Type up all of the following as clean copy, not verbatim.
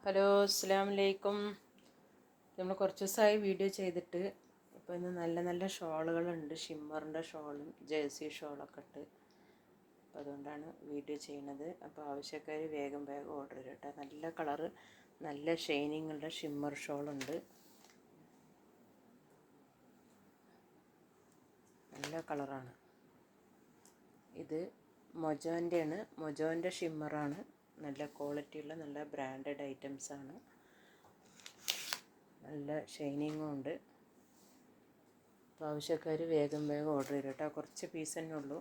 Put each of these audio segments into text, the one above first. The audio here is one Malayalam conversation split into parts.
ഹലോ, അസ്സലാമു അലൈക്കും. നമ്മൾ കുറച്ച് ദിവസമായി വീഡിയോ ചെയ്തിട്ട്. അപ്പോൾ ഇന്ന് നല്ല നല്ല ഷോളുകളുണ്ട്, ഷിമ്മറിൻ്റെ ഷോളും ജേഴ്സി ഷോളൊക്കെ ഇട്ട്. അപ്പോൾ അതുകൊണ്ടാണ് വീഡിയോ ചെയ്യുന്നത്. അപ്പോൾ ആവശ്യക്കാർ വേഗം വേഗം ഓർഡർ ചെയ്യും കേട്ടോ. നല്ല കളറ്, നല്ല ഷൈനിങ് ഉള്ള ഷിമ്മർ ഷോളുണ്ട്. നല്ല കളറാണ് ഇത്. മൊജോൻ്റെയാണ്, മൊജോൻ്റെ ഷിമ്മറാണ്. നല്ല ക്വാളിറ്റിയുള്ള നല്ല ബ്രാൻഡഡ് ഐറ്റംസാണ്. നല്ല ഷൈനിങ്ങും ഉണ്ട്. അപ്പോൾ ആവശ്യക്കാർ വേഗം വേഗം ഓർഡർ ചെയ്യും കേട്ടോ. കുറച്ച് പീസ് തന്നെ ഉള്ളൂ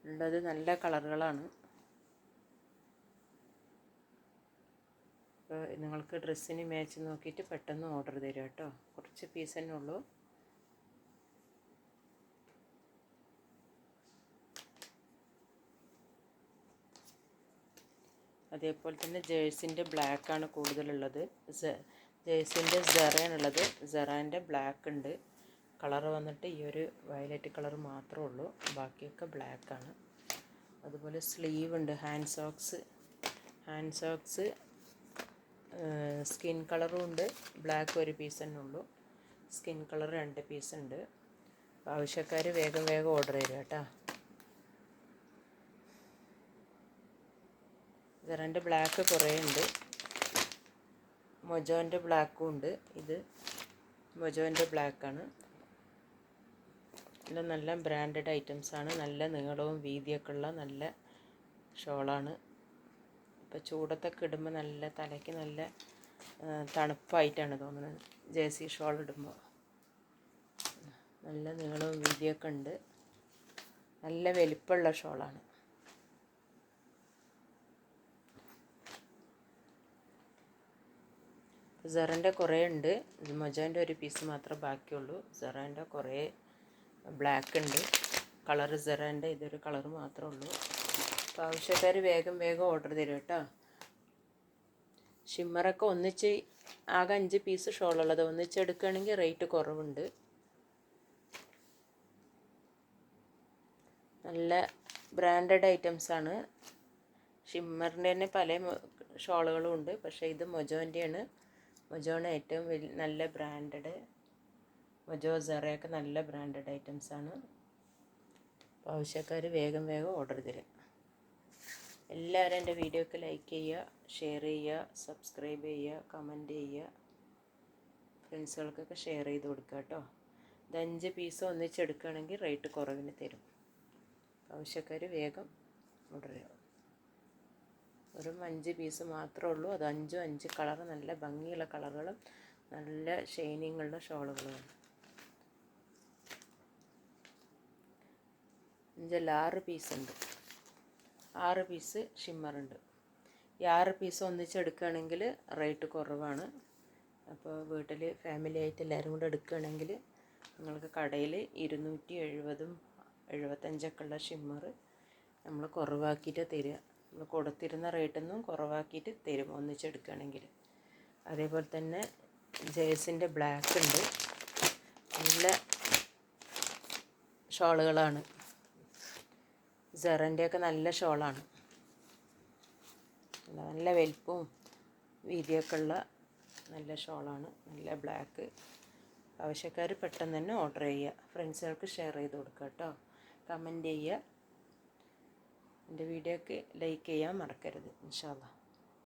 ഉള്ളത്. നല്ല കളറുകളാണ്. അപ്പോൾ നിങ്ങൾക്ക് ഡ്രസ്സിന് മാച്ച് നോക്കിയിട്ട് പെട്ടെന്ന് ഓർഡർ തരും കേട്ടോ. കുറച്ച് പീസ് തന്നെ ഉള്ളൂ. അതേപോലെ തന്നെ ജേഴ്സിൻ്റെ ബ്ലാക്കാണ് കൂടുതലുള്ളത്. ജേഴ്സിൻ്റെ സെറയാണുള്ളത്. സെറാൻ്റെ ബ്ലാക്ക് ഉണ്ട്. കളർ വന്നിട്ട് ഈ ഒരു വയലറ്റ് കളർ മാത്രമേ ഉള്ളൂ, ബാക്കിയൊക്കെ ബ്ലാക്കാണ്. അതുപോലെ സ്ലീവ് ഉണ്ട്. ഹാൻഡ് സോക്സ് സ്കിൻ കളറും ഉണ്ട്. ബ്ലാക്ക് ഒരു പീസ് തന്നെ ഉള്ളൂ. സ്കിൻ കളർ 2 പീസ് ഉണ്ട്. ആവശ്യക്കാർ വേഗം വേഗം ഓർഡർ ചെയ്യുക കേട്ടോ. സെറാൻ്റെ ബ്ലാക്ക് കുറേ ഉണ്ട്. മൊജോൻ്റെ ബ്ലാക്കും ഉണ്ട്. ഇത് മൊജോൻ്റെ ബ്ലാക്കാണ്. നല്ല ബ്രാൻഡഡ് ഐറ്റംസാണ്. നല്ല നീളവും വീതിയൊക്കെ ഉള്ള നല്ല ഷോളാണ്. ഇപ്പോൾ ചൂടത്തൊക്കെ ഇടുമ്പോൾ നല്ല തലയ്ക്ക് നല്ല തണുപ്പായിട്ടാണ് തോന്നുന്നത് ജേഴ്സി ഷോൾ ഇടുമ്പോൾ. നല്ല നീളവും വീതിയൊക്കെ ഉണ്ട്. നല്ല വലിപ്പമുള്ള ഷോളാണ്. സെറാൻ്റെ കുറേ ഉണ്ട്. മൊജോൻ്റെ ഒരു പീസ് മാത്രമേ ബാക്കിയുള്ളൂ. സെറാൻ്റെ കുറേ ബ്ലാക്ക് ഉണ്ട്. കളറ് സെറാൻ്റെ ഇതൊരു കളറ് മാത്രമേ ഉള്ളൂ. അപ്പോൾ ആവശ്യക്കാർ വേഗം വേഗം ഓർഡർ തരും കേട്ടോ. ഷിമ്മറൊക്കെ ഒന്നിച്ച് ആകെ 5 പീസ് ഷോളുള്ളത്. ഒന്നിച്ചെടുക്കുകയാണെങ്കിൽ റേറ്റ് കുറവുണ്ട്. നല്ല ബ്രാൻഡഡ് ഐറ്റംസാണ്. ഷിമ്മറിൻ്റെ തന്നെ പല ഷോളുകളും ഉണ്ട്. പക്ഷേ ഇത് മൊജോൻ്റെയാണ്. മൊജോണ് ഏറ്റവും നല്ല ബ്രാൻഡഡ്. മൊജോ സെറയൊക്കെ നല്ല ബ്രാൻഡഡ് ഐറ്റംസാണ്. അപ്പോൾ ആവശ്യക്കാർ വേഗം വേഗം ഓർഡർ തരും. എല്ലാവരും എൻ്റെ വീഡിയോക്ക് ലൈക്ക് ചെയ്യുക, ഷെയർ ചെയ്യുക, സബ്സ്ക്രൈബ് ചെയ്യുക, കമൻറ്റ് ചെയ്യുക. ഫ്രണ്ട്സുകൾക്കൊക്കെ ഷെയർ ചെയ്ത് കൊടുക്കുക കേട്ടോ. ഇത് 5 പീസ് ഒന്നിച്ചെടുക്കുകയാണെങ്കിൽ റേറ്റ് കുറവിന് തരും. ആവശ്യക്കാർ വേഗം ഓർഡർ ചെയ്യും. വെറും 5 പീസ് മാത്രമേ ഉള്ളൂ. അത് 5 കളർ, നല്ല ഭംഗിയുള്ള കളറുകളും നല്ല ഷൈനിങ് ഉള്ള ഷോളുകളുമാണ്. 6 പീസ് ഉണ്ട്. 6 പീസ് ഷിമ്മറുണ്ട്. ഈ 6 പീസ് ഒന്നിച്ചെടുക്കുകയാണെങ്കിൽ റേറ്റ് കുറവാണ്. അപ്പോൾ വീട്ടിൽ ഫാമിലി ആയിട്ട് എല്ലാവരും കൂടെ എടുക്കുകയാണെങ്കിൽ നിങ്ങൾക്ക് കടയിൽ 270 75 ഉള്ള ഷിമ്മർ നമ്മൾ കുറവാക്കിയിട്ട് തരിക. നമ്മൾ കൊടുത്തിരുന്ന റേറ്റിൽ നിന്നും കുറവാക്കിയിട്ട് തരും ഒന്നിച്ചെടുക്കുകയാണെങ്കിൽ. അതേപോലെ തന്നെ ജേഴ്സിൻ്റെ ബ്ലാക്ക് ഉണ്ട്. നല്ല ഷോളുകളാണ്. സെറൻ്റെയൊക്കെ നല്ല ഷോളാണ്. നല്ല വലിപ്പവും വീതിയൊക്കെ ഉള്ള നല്ല ഷോളാണ്. നല്ല ബ്ലാക്ക്. ആവശ്യക്കാർ പെട്ടെന്ന് തന്നെ ഓർഡർ ചെയ്യുക. ഫ്രണ്ട്സുകൾക്ക് ഷെയർ ചെയ്ത് കൊടുക്കുക കേട്ടോ. കമൻറ്റ് ചെയ്യുക. എൻ്റെ വീഡിയോക്ക് ലൈക്ക് ചെയ്യാൻ മറക്കരുത്. ഇൻഷാ അല്ലാഹ്.